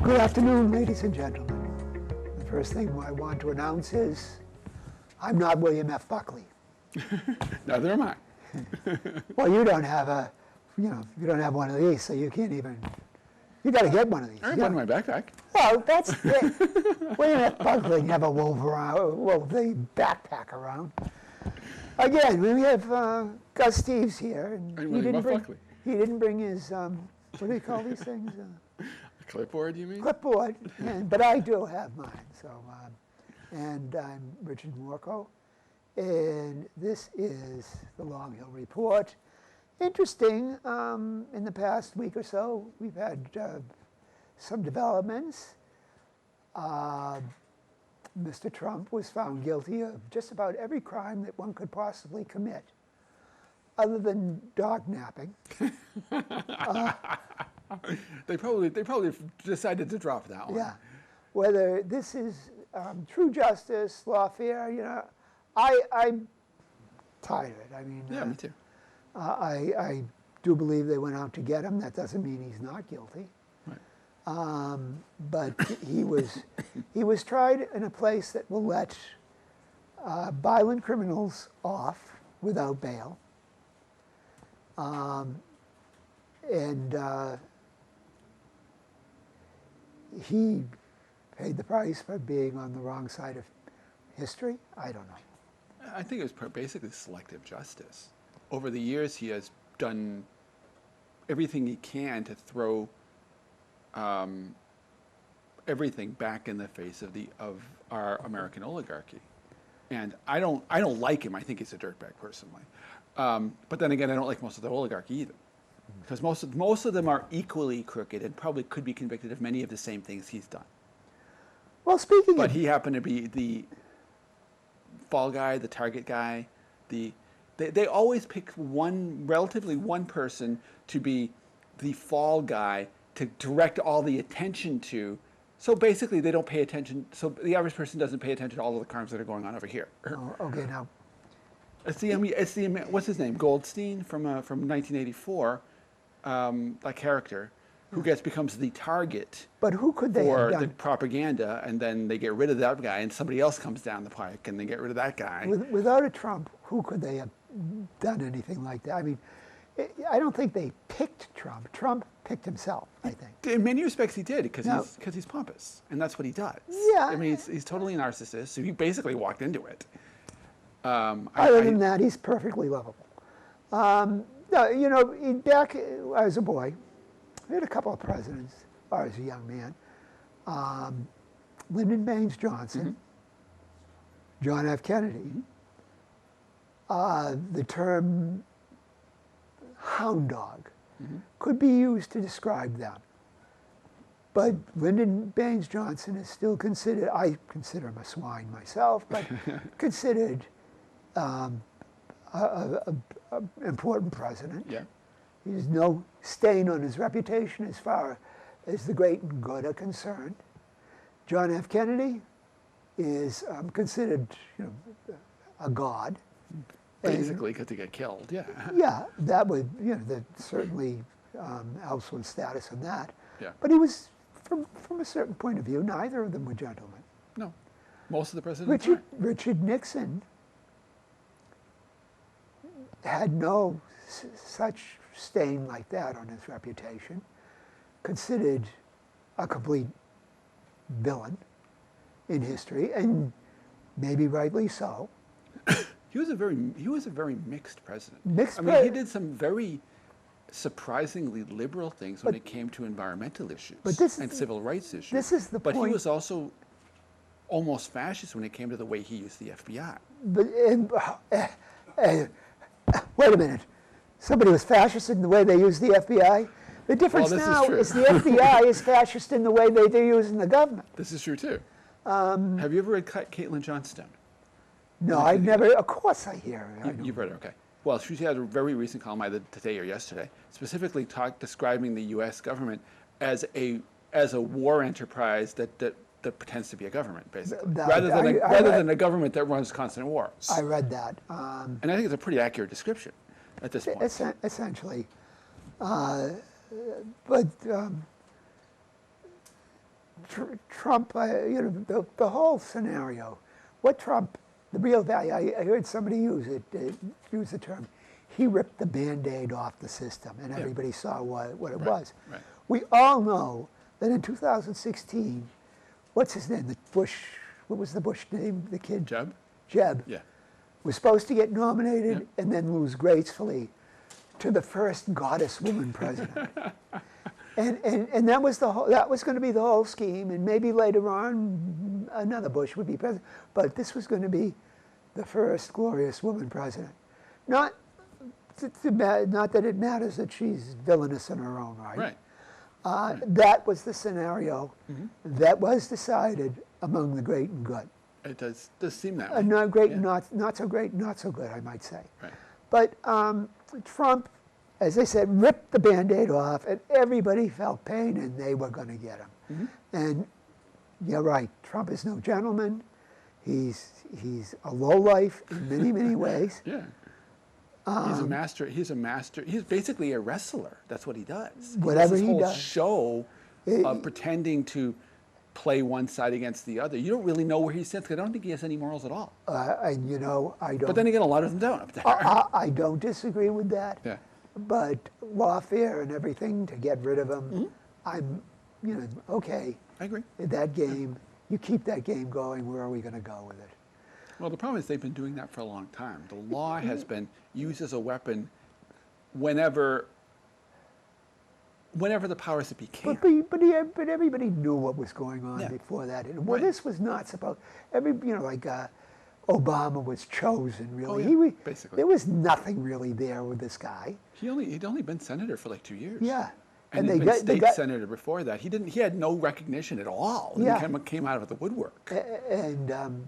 Good afternoon, ladies and gentlemen. The first thing I want to announce is I'm not William F. Buckley. Neither am I. Well, you don't have you don't have one of these, so you can't even, you got to get one of these. I have one in my backpack. Well, that's it. William F. Buckley never wove the backpack around. Again, we have Gus Steeves here, and he didn't bring his, what do you call these things? Clipboard, you mean? Clipboard, but I do have mine. So, and I'm Richard Morchoe, and this is the Long Hill Report. Interesting, in the past week or so, we've had some developments. Mr. Trump was found guilty of just about every crime that one could possibly commit, other than dog napping. They probably decided to drop that one. Yeah, whether this is true justice, lawfare, I'm tired of it. I mean, yeah, me too. I do believe they went out to get him. That doesn't mean he's not guilty. Right. But he was tried in a place that will let violent criminals off without bail. He paid the price for being on the wrong side of history. I don't know. I think it was basically selective justice. Over the years, he has done everything he can to throw everything back in the face of our American oligarchy. And I don't like him. I think he's a dirtbag personally. But then again, I don't like most of the oligarchy either, because most of them are equally crooked and probably could be convicted of many of the same things he's done. Well, but he happened to be the fall guy, the target guy. They always pick relatively one person to be the fall guy to direct all the attention to. So basically, they don't pay attention. So the average person doesn't pay attention to all of the crimes that are going on over here. Oh, okay, now. It's the what's his name, Goldstein from 1984, that character who becomes the target. But who could they for have done? The propaganda, and then they get rid of that guy, and somebody else comes down the pike, and they get rid of that guy. Without a Trump, who could they have done anything like that? I mean, I don't think they picked Trump. Trump picked himself, I think. In many respects, he did, because he's pompous, and that's what he does. Yeah. I mean, he's totally a narcissist, so he basically walked into it. Other than that, he's perfectly lovable. Back as a boy, I had a couple of presidents, or as a young man. Lyndon Baines Johnson, John F. Kennedy. The term hound dog could be used to describe them. But Lyndon Baines Johnson is still considered, I consider him a swine myself, but considered an important president. Yeah. There's no stain on his reputation as far as the great and good are concerned. John F. Kennedy is considered, a god. Basically, because he got killed. Yeah. Yeah, that would, that certainly helps with status on that. Yeah. But he was, from a certain point of view, neither of them were gentlemen. No, most of the presidents aren't. Richard Nixon had no such stain like that on his reputation, considered a complete villain in history, and maybe rightly so. He was a very mixed president. He did some very surprisingly liberal things when it came to environmental issues and civil rights issues. This is the point. But he was also almost fascist when it came to the way he used the FBI. Wait a minute. Somebody was fascist in the way they used the FBI? The difference now is the FBI is fascist in the way they're using the government. This is true, too. Have you ever read Caitlin Johnstone? No, I've never. Of course I hear. You've read it, okay. Well, she had a very recent column either today or yesterday, specifically describing the U.S. government as a war enterprise that pretends to be a government, basically, rather than a government that runs constant wars. I read that. And I think it's a pretty accurate description at this point. Essentially. Trump, the whole scenario, what Trump, the real value, I heard somebody use the term, he ripped the Band-Aid off the system, and everybody saw what it was. Right. We all know that in 2016, what's his name, what was the Bush name, the kid? Jeb? Jeb. Yeah. Was supposed to get nominated and then lose gracefully to the first goddess woman president. And that was going to be the whole scheme, and maybe later on another Bush would be president. But this was going to be the first glorious woman president. Not that it matters that she's villainous in her own right. Right. That was the scenario that was decided among the great and good. It does seem that way. Not great, not so great, not so good, I might say. Right. But Trump, as I said, ripped the Band-Aid off, and everybody felt pain, and they were going to get him. And you're right, Trump is no gentleman. He's a lowlife in many, many ways. Yeah. He's a master. He's basically a wrestler. That's what he does. Whatever he he does. does. Show of pretending to play one side against the other. You don't really know where he sits, because I don't think he has any morals at all. And I don't. But then again, a lot of them don't up there. I don't disagree with that. Yeah. But lawfare and everything to get rid of him, I'm, okay. I agree. That game, you keep that game going. Where are we going to go with it? Well, the problem is they've been doing that for a long time. The law has been used as a weapon whenever the powers that be can. But everybody knew what was going on before that. Well, this was not supposed. Obama was chosen. Really, basically. There was nothing really there with this guy. He'd only been senator for like 2 years. Yeah, and he'd been state senator before that. He had no recognition at all. Yeah. He came out of the woodwork. And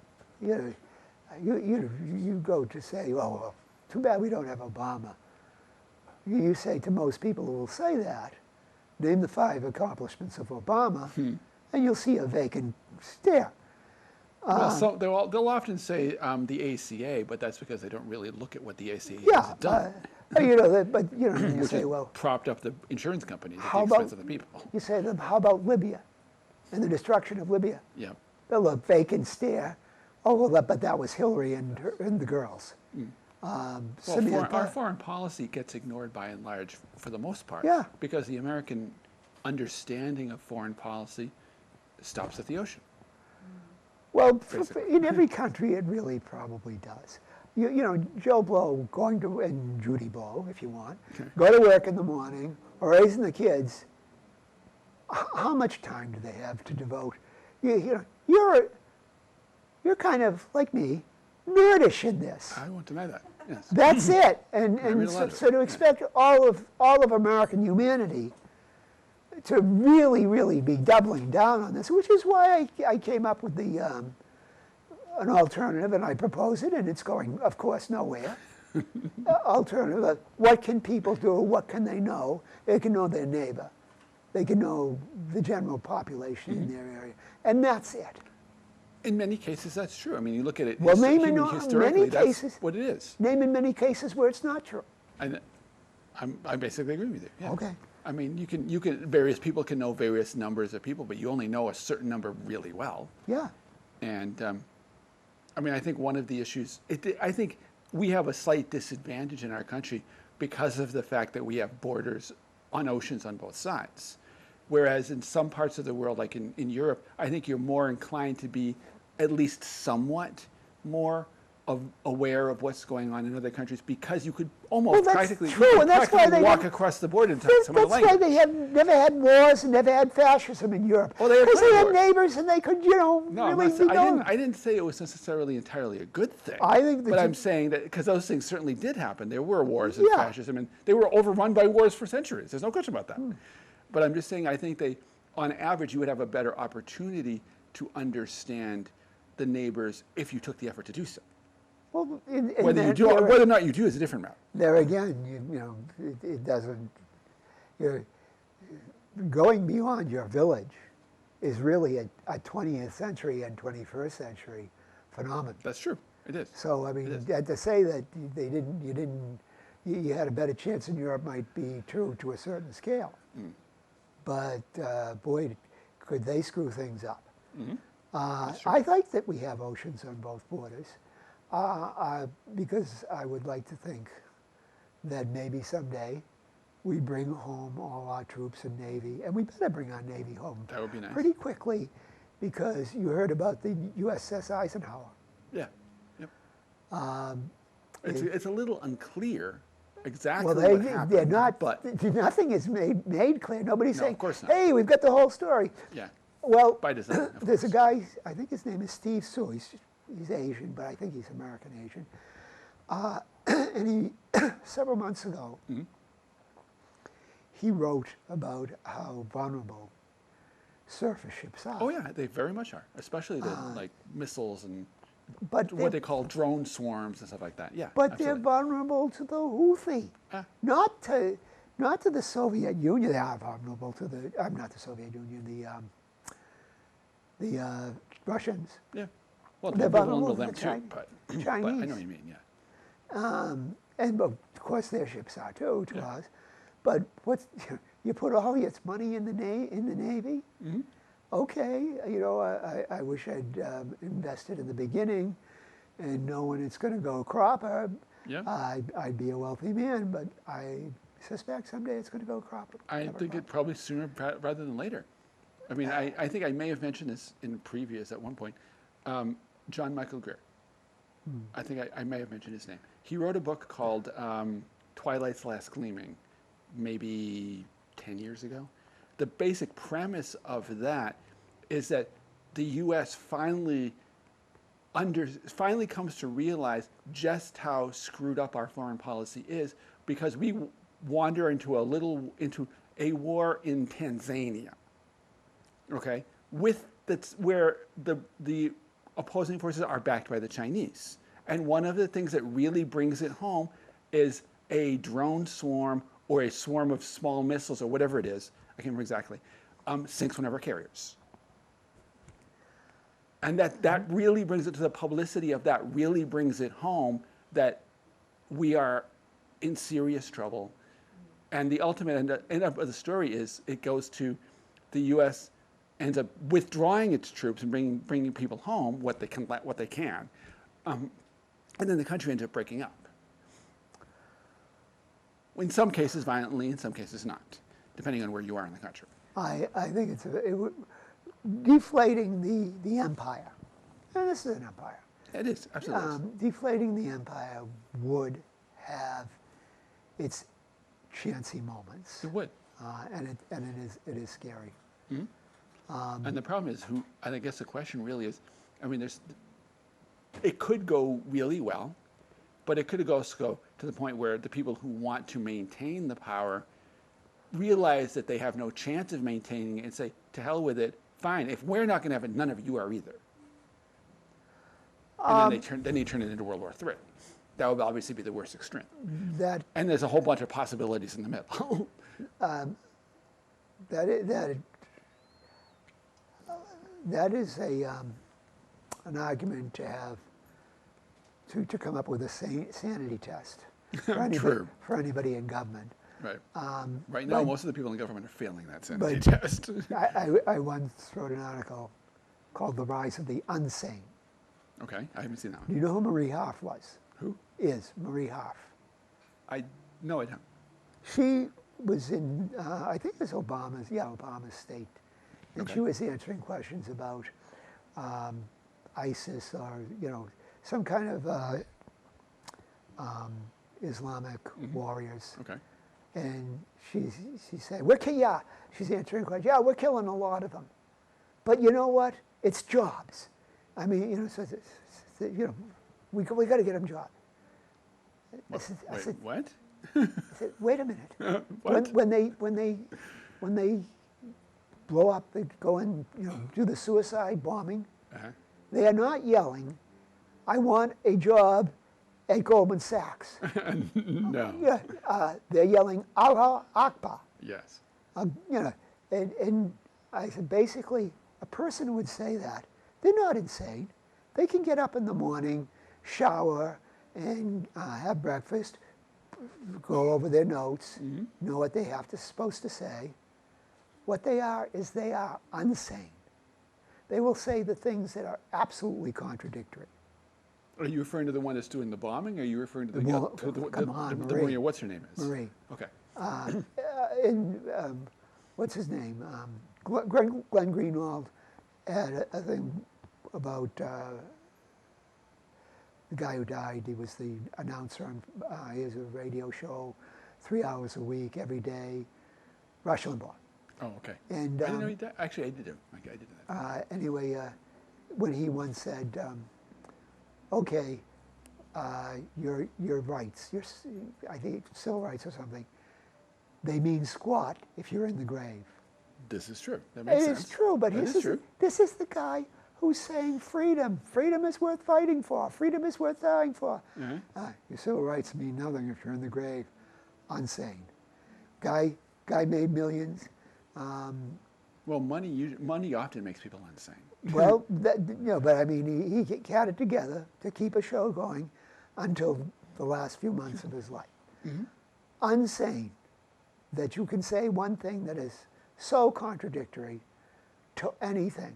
you go to say, oh, well, too bad we don't have Obama. You say to most people who will say that, name the 5 accomplishments of Obama, and you'll see a vacant stare. Well, so they'll often say the ACA, but that's because they don't really look at what the ACA has done. You say, well, propped up the insurance companies at the expense of the people. You say to them, how about Libya and the destruction of Libya? Yeah. They'll look vacant stare. Oh, well, but that was Hillary and the girls. Our foreign policy gets ignored by and large for the most part. Yeah. Because the American understanding of foreign policy stops at the ocean. Well, in every country, it really probably does. Joe Blow and Judy Blow, if you want, go to work in the morning, or raising the kids. How much time do they have to devote? You're kind of like me, nerdish in this. I won't deny that. Yes. That's it. And so to expect all of American humanity to really, really be doubling down on this, which is why I came up with an alternative, and I propose it, and it's going, of course, nowhere. Alternative, what can people do? What can they know? They can know their neighbor. They can know the general population in their area. And that's it. In many cases, that's true. I mean, you look at it many historically, that's cases, what it is. Name in many cases where it's not true. I basically agree with you. Yeah. Okay. I mean, various people can know various numbers of people, but you only know a certain number really well. Yeah. And I think one of the issues, I think we have a slight disadvantage in our country because of the fact that we have borders on oceans on both sides. Whereas in some parts of the world, like in Europe, I think you're more inclined to be at least somewhat more aware of what's going on in other countries, because you could almost practically walk across the border and talk some other language. That's why they have never had wars and never had fascism in Europe. Oh, because they had neighbors and they could, I didn't say it was necessarily entirely a good thing. I'm saying that because those things certainly did happen. There were wars and fascism, and they were overrun by wars for centuries. There's no question about that. But I'm just saying, I think on average, you would have a better opportunity to understand the neighbors if you took the effort to do so. Well, whether or not you do is a different matter. There again, it doesn't. Going beyond your village is really a 20th century and 21st century phenomenon. That's true. It is. So to say that you had a better chance in Europe might be true to a certain scale. But boy, could they screw things up? true. I like that we have oceans on both borders because I would like to think that maybe someday we bring home all our troops and Navy, and we better bring our Navy home That would be nice. pretty quickly, because you heard about the USS Eisenhower. Yeah. Yep. Um, It's a little unclear exactly well, what happened. they're not, But nothing is made clear. Nobody's No, saying, of course not. hey, we've got the whole story. yeah, Well, by design. Of there's a course. guy, I think his name is Steeves too. He's Asian, but I think he's American Asian. And he, several months ago, Mhm. he wrote about how vulnerable surface ships are. Oh yeah, they very much are, especially the like missiles and but what they're, they call drone swarms and stuff like that. Yeah, but absolutely. they're vulnerable to the Houthi, Ah. not to the Soviet Union. They are vulnerable to the not the Soviet Union, the Russians. Yeah. Well, They're they're vulnerable vulnerable to to them the too, but I Chinese. know what you mean. Yeah. And of course their ships are too to Yeah. us. But what's you put all your money in the Navy? Mm-hmm. Okay, you know, I wish I'd invested in the beginning, and knowing it's going to go cropper, Yeah. I'd be a wealthy man. But I suspect someday it's going to go cropper. I think it probably sooner rather than later. I mean, I think I may have mentioned this in previous at one point. John Michael Greer. I think I may have mentioned his name. He wrote a book called Twilight's Last Gleaming, maybe 10 years ago. The basic premise of that is that the U.S. finally comes to realize just how screwed up our foreign policy is, because we wander into a war in Tanzania. Okay, where the opposing forces are backed by the Chinese, and one of the things that really brings it home is a drone swarm or a swarm of small missiles or whatever it is. I can't remember exactly. Sinks one of our carriers. And that really brings it to the publicity of that, really brings it home that we are in serious trouble. And the ultimate end of the story is it goes to the U.S. ends up withdrawing its troops and bringing people home what they can, and then the country ends up breaking up. In some cases violently, in some cases not, depending on where you are in the country. I think it's deflating the empire, and this is an empire. It is, absolutely. Deflating the empire would have its chancy moments, It would. and it is scary. And the problem is, and I guess the question really is, I mean, it could go really well, but it could go to the point where the people who want to maintain the power realize that they have no chance of maintaining it and say, to hell with it, fine. If we're not going to have it, none of you are either. And then they turn it into World War III. That would obviously be the worst extreme. And there's a whole bunch of possibilities in the middle. That is an argument to have to come up with a sanity test for anybody in government. Right. Right now, most of the people in government are failing that sanity but test. I once wrote an article called "The Rise of the Unsane." Okay, I haven't seen that Do one. you know who Marie Harf was? Who? Is Marie Harf. No, I don't. She was in, I think it was Obama's state. And Okay. she was answering questions about ISIS or, some kind of Islamic warriors. Okay. And she said, she's answering questions. Yeah, we're killing a lot of them. But you know what? It's jobs. I mean, we got to get them jobs. I said, What? I said, wait a minute. What? When they blow up, they go and do the suicide bombing. Uh-huh. They are not yelling, "I want a job at Goldman Sachs." No. Yeah, they're yelling, "Allah Akbar." Yes. And I said, basically, a person who would say that, they're not insane. They can get up in the morning, shower, and have breakfast, go over their notes, know what they supposed to say, What they are is they are unsane. They will say the things that are absolutely contradictory. Are you referring to the one that's doing the bombing, or are you referring to the Marie. what's her name is? Marie. Okay. What's his name? Glenn Greenwald had a thing about the guy who died. He was the announcer on he has a radio show, 3 hours a week, every day. Rush Limbaugh. Oh, okay. And I didn't know he died. Actually, I did know. I did that. Anyway, when he once said, "Okay, your rights, I think civil rights or something, they mean squat if you're in the grave." This is true. That makes sense. It is true, but this is the guy who's saying freedom. Freedom is worth fighting for. Freedom is worth dying for. Your civil rights mean nothing if you're in the grave. Unsane. Guy made millions. Well, money often makes people insane. Well, but I mean, he had it together to keep a show going until the last few months of his life. Unsane that you can say one thing that is so contradictory to anything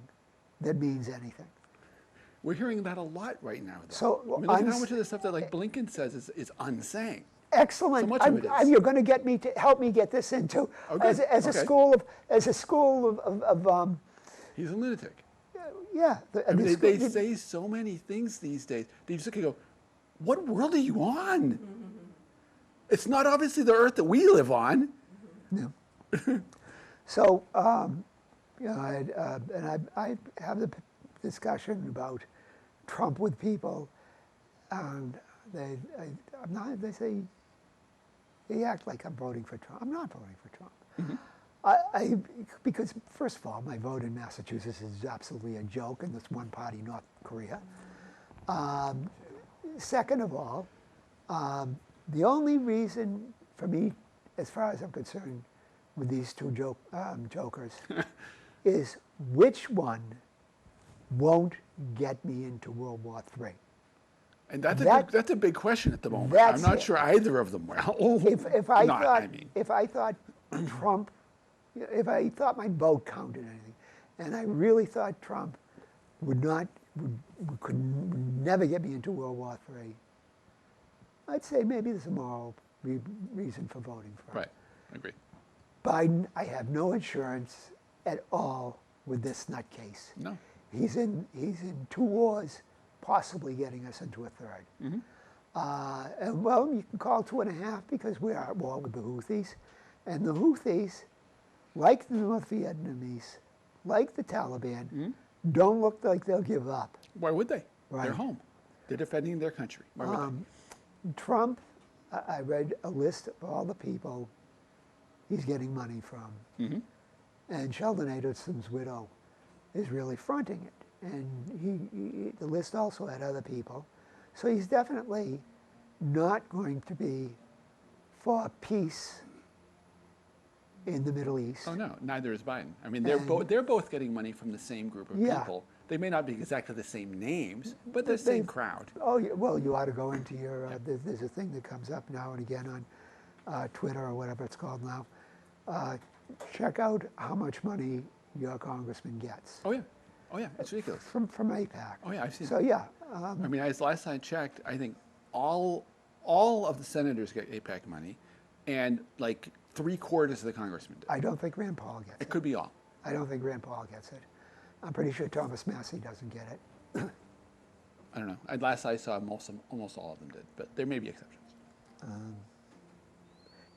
that means anything. We're hearing that a lot right now, though. So, I mean, look at how much of the stuff that like Blinken says is unsane. Excellent. So much of it is. You're going to get me to help me get this into as a school of. He's a lunatic. Yeah. I mean, they say so many things these days. They just look and go, "What world are you on? It's not obviously the Earth that we live on." No. So, I have the discussion about Trump with people, and they say, they act like I'm voting for Trump. I'm not voting for Trump. Because first of all, my vote in Massachusetts is absolutely a joke, and it's one party, North Korea. Second of all, the only reason for me, as far as I'm concerned, with these two jokers, is which one won't get me into World War III. And that's a big question at the moment. I'm not sure either of them will. If I thought Trump, if I thought my vote counted anything, and I really thought Trump would never get me into World War III, I'd say maybe there's a moral reason for voting for him. Right, I agree. Biden, I have no insurance at all with this nutcase. No. He's in 2 wars, possibly getting us into a third. And well, you can call 2.5 because we are at war with the Houthis. And the Houthis, like the North Vietnamese, like the Taliban, don't look like they'll give up. Why would they? Right. They're home. They're defending their country. Why would they? Trump, I read a list of all the people he's getting money from. And Sheldon Adelson's widow is really fronting it. And the list also had other people. So he's definitely not going to be for peace in the Middle East. Oh no, neither is Biden. I mean, they're both getting money from the same group of people. They may not be exactly the same names, but the same crowd. Oh, well, you ought to go into your, there's a thing that comes up now and again on Twitter or whatever it's called now. Check out how much money your congressman gets. Oh yeah, it's ridiculous. From AIPAC. Oh yeah, I've seen. So it. yeah. I mean, as last I checked, I think all of the senators get AIPAC money, and like 3/4 of the congressmen do. I don't think Rand Paul gets it. It could be all. I don't think Rand Paul gets it. I'm pretty sure Thomas Massey doesn't get it. I don't know. Last I saw, almost all of them did, but there may be exceptions.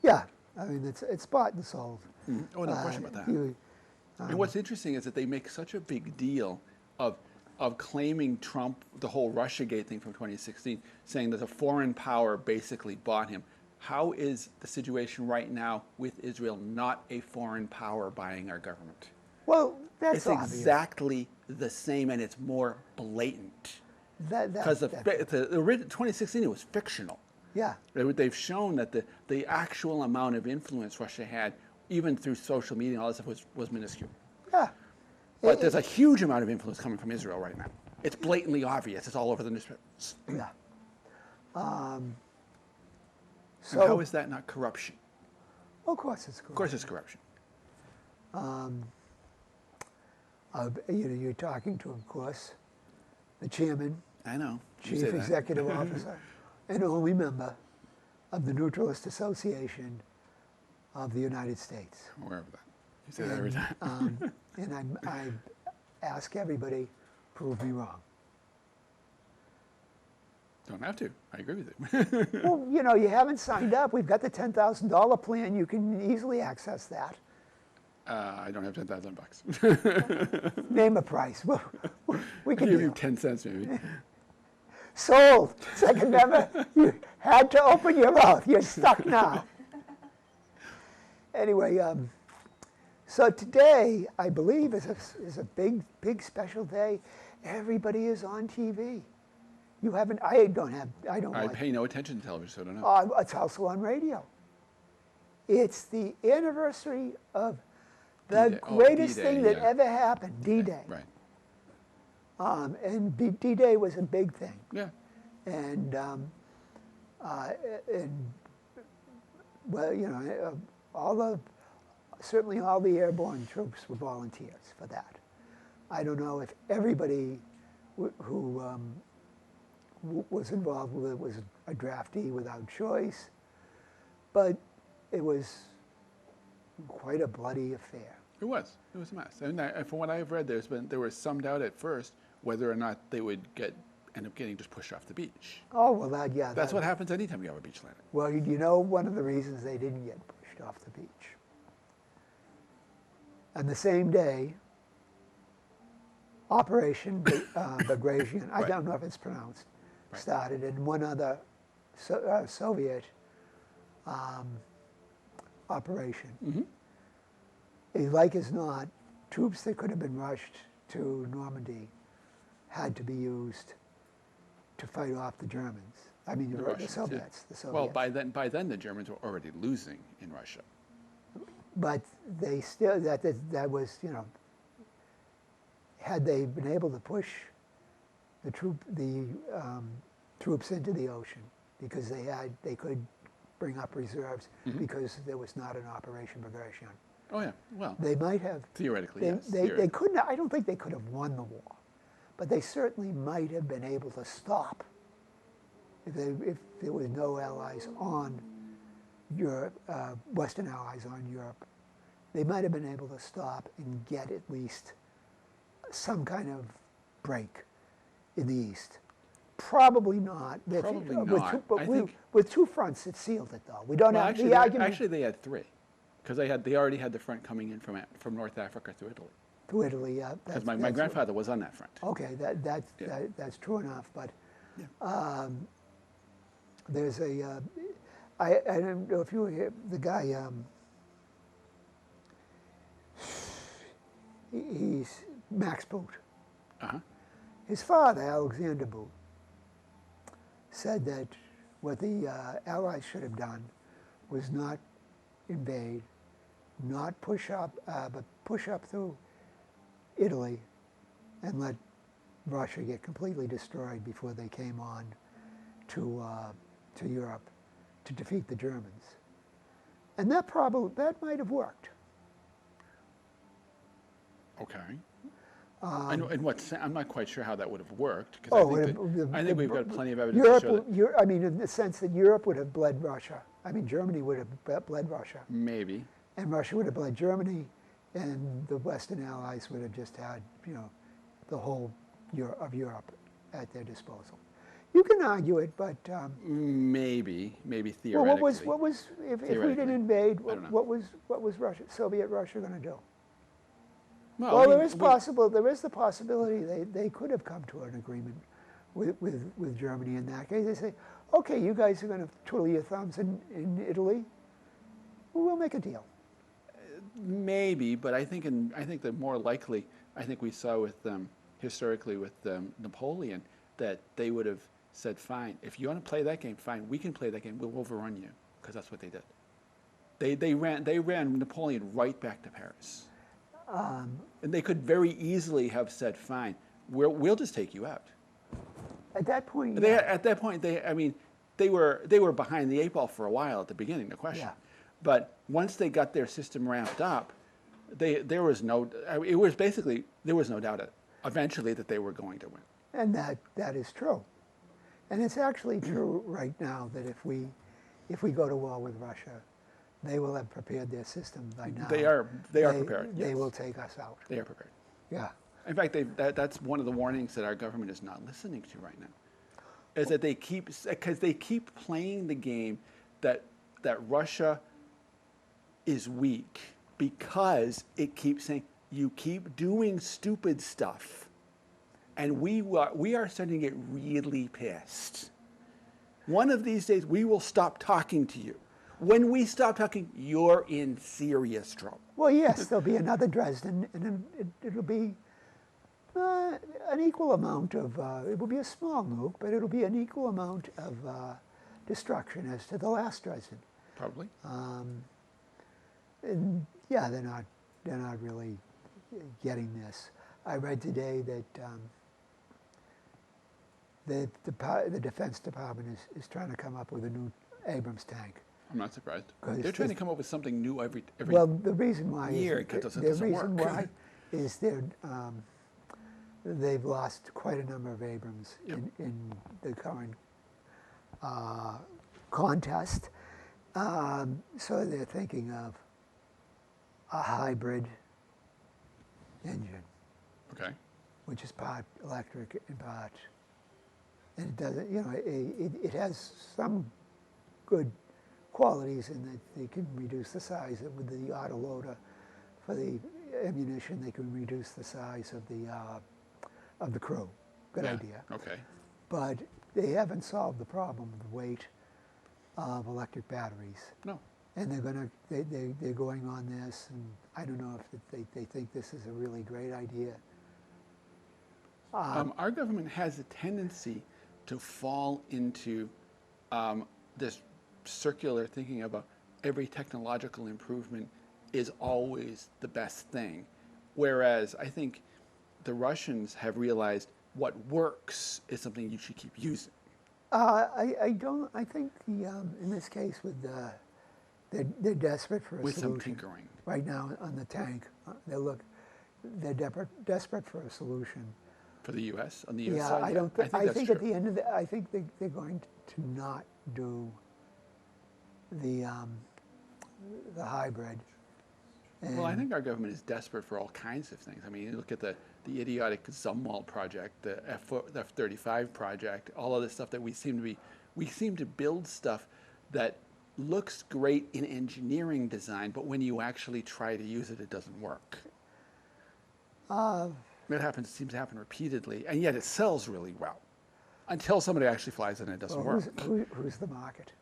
Yeah, I mean, it's bought and sold. Oh, no question about that. And what's interesting is that they make such a big deal of claiming Trump, the whole Russiagate thing from 2016, saying that a foreign power basically bought him. How is the situation right now with Israel not a foreign power buying our government? Well, that's obvious. Exactly the same, and it's more blatant. Because the 2016 it was fictional. Yeah. They've shown that the actual amount of influence Russia had, even through social media and all that stuff, was minuscule. Yeah. But there's a huge amount of influence coming from Israel right now. It's blatantly obvious. It's all over the newspapers. Yeah. So how is that not corruption? Of course it's corruption. Of course it's corruption. You're talking to, of course, the chairman, I know. You chief say that. executive officer, and only member of the Neutralist Association of the United States. Wherever that. You say that every time. And I ask everybody, prove me wrong. Don't have to. I agree with you. Well, you haven't signed up. We've got the $10,000 plan. You can easily access that. I don't have $10,000. Name a price. We I can give deal. you 10 cents maybe. Sold. Second member, you had to open your mouth. You're stuck now. Anyway, so today, I believe, is a big, big special day. Everybody is on TV. You haven't, I don't I watch. pay no attention to television, so I don't know. It's also on radio. It's the anniversary of the D-Day. Oh, greatest D-Day, thing that yeah. ever happened, D-Day. Right. And D-Day was a big thing. Yeah. And well, certainly all the airborne troops were volunteers for that. I don't know if everybody who was involved with it was a draftee without choice, but it was quite a bloody affair. It was a mess. And from what I've read, there was some doubt at first whether or not they would end up getting just pushed off the beach. Oh, well, That's what happens anytime you have a beach landing. Well, one of the reasons they didn't get pushed off the beach. And the same day, Operation Bagration, I don't know if it's pronounced, started, and one other Soviet operation. Mm-hmm. Like as not, troops that could have been rushed to Normandy had to be used to fight off the Germans. I mean, the Russians, Soviets. yeah. The Soviets. Well, by then the Germans were already losing in Russia. But they still, that was, had they been able to push the troops into the ocean, because they could bring up reserves, because there was not an Operation Bagration. Oh yeah, well, They might have. theoretically, yes. They couldn't. I don't think they could have won the war, but they certainly might have been able to stop if there was no allies on Europe, Western allies on Europe. They might have been able to stop and get at least some kind of break in the East. Probably not. Probably not. With two fronts, it sealed it, though. We don't have actually, the argument. Actually, they had three, because they already had the front coming in from North Africa through Italy. To Italy, yeah. Because my grandfather was on that front. Okay, that's true enough. But Yeah. there's I don't know if you hear the guy. He's Max Boot. Uh-huh. His father, Alexander Boot, said that what the Allies should have done was not invade, not push up, but push up through Italy and let Russia get completely destroyed before they came on to Europe to defeat the Germans. And that might have worked. Okay. In what sense? I'm not quite sure how that would have worked, because I think we've got plenty of evidence to show that. I mean, in the sense that Europe would have bled Russia. I mean, Germany would have bled Russia. Maybe. And Russia would have bled Germany, and the Western Allies would have just had, the whole of Europe at their disposal. You can argue it, but maybe theoretically. well, what was if we didn't invade? What was Soviet Russia going to do? Well, there is the possibility they could have come to an agreement with Germany in that case. They say, okay, you guys are going to twiddle your thumbs in Italy. We'll make a deal. Maybe, but I think the more likely, I think we saw with historically with Napoleon, that they would have said, fine, if you want to play that game, fine, we can play that game. We'll overrun you, because that's what they did. They ran Napoleon right back to Paris. And they could very easily have said, fine, we'll just take you out. At that point, they were behind the eight ball for a while at the beginning, no question. Yeah. But once they got their system ramped up, there was no. It was basically there was no doubt eventually that they were going to win. And that is true. And it's actually true right now that if we go to war with Russia, they will have prepared their system by now. They are prepared. They yes. will take us out. They are prepared. Yeah. In fact, that's one of the warnings that our government is not listening to right now, is that they keep playing the game that Russia is weak because it keeps saying you keep doing stupid stuff, and we are starting to get really pissed. One of these days, we will stop talking to you. When we stop talking, you're in serious trouble. Well, yes, there'll be another Dresden, and it'll be an equal amount of, it will be a small nuke, but it'll be an equal amount of destruction as to the last Dresden. Probably. And yeah, they're not really getting this. I read today that the Defense Department is trying to come up with a new Abrams tank. I'm not surprised. They're trying to come up with something new every well, the reason why year. the doesn't reason work. why is they've lost quite a number of Abrams in the current contest. So they're thinking of a hybrid engine, Okay. which is part electric and part, and it doesn't, it has some good qualities in that they can reduce the size with the autoloader for the ammunition. They can reduce the size of the crew. Good idea. Okay. But they haven't solved the problem of the weight of electric batteries. No. And they're going on this, and I don't know if they think this is a really great idea. Our government has a tendency to fall into this circular thinking about every technological improvement is always the best thing, whereas I think the Russians have realized what works is something you should keep using. I don't. I think in this case with they're desperate for a With solution. some tinkering. Right now on the tank, they're desperate for a solution. For the U.S. on the U.S. Yeah, side, I don't. think I that's think true. at the end of I think they're going to not do the hybrid. Well, I And- think our government is desperate for all kinds of things. I mean, you look at the idiotic Zumwalt project, the F-35 project, all of this stuff that we seem to build stuff that looks great in engineering design, but when you actually try to use it, it doesn't work. It seems to happen repeatedly, and yet it sells really well until somebody actually flies it and it doesn't well, work. who's the market?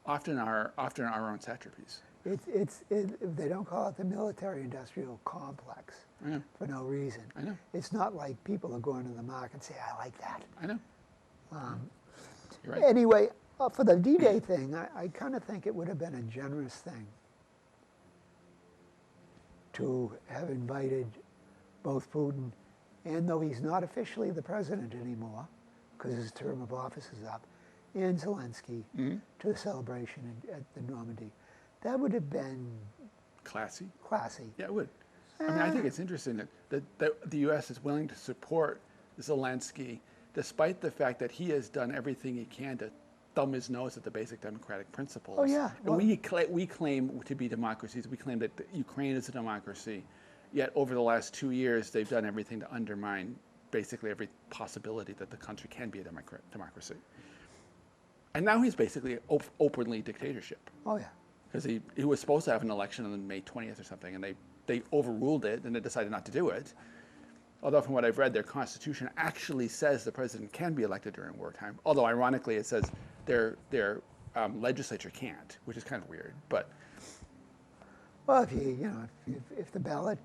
Often our own satrapies. They don't call it the military-industrial complex I know. for no reason. I know. It's not like people are going to the market and say, I like that. I know. You're right. Anyway, for the D-Day thing, I kind of think it would have been a generous thing to have invited both Putin, and though he's not officially the president anymore, because his term of office is up, and Zelensky to the celebration at the Normandy. That would have been Classy. classy. Yeah, it would. I mean, I think it's interesting that the U.S. is willing to support Zelensky, despite the fact that he has done everything he can to thumb his nose at the basic democratic principles. Oh, yeah. And we claim to be democracies. We claim that Ukraine is a democracy. Yet over the last 2 years, they've done everything to undermine basically every possibility that the country can be a democracy. And now he's basically openly dictatorship. Oh, yeah. Because he was supposed to have an election on May 20th or something, and they overruled it, and they decided not to do it. Although from what I've read, their constitution actually says the president can be elected during wartime. Although ironically, it says their legislature can't, which is kind of weird. But Well, if the ballot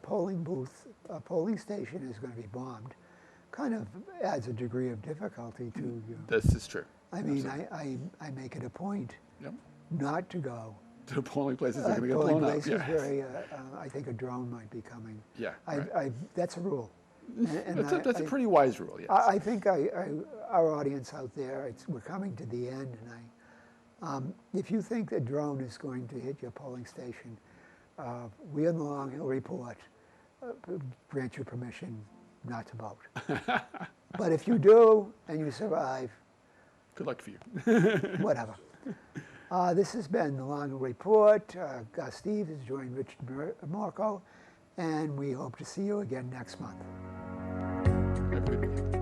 polling booth, polling station is going to be bombed, kind of adds a degree of difficulty to you. this is true. I mean, I make it a point Yep. not to go. The polling places are going to get Polling blown up. places Yeah. where I think a drone might be coming. Yeah, right. That's a rule. And That's a pretty wise rule, yes. I think our audience out there, we're coming to the end, and If you think a drone is going to hit your polling station, we on the Long Hill Report grant you permission not to vote. But if you do and you survive, Good luck for you. whatever. This has been the Long Hill Report. Gus Steeves has joined Richard Morchoe, and we hope to see you again next month. Have a good weekend.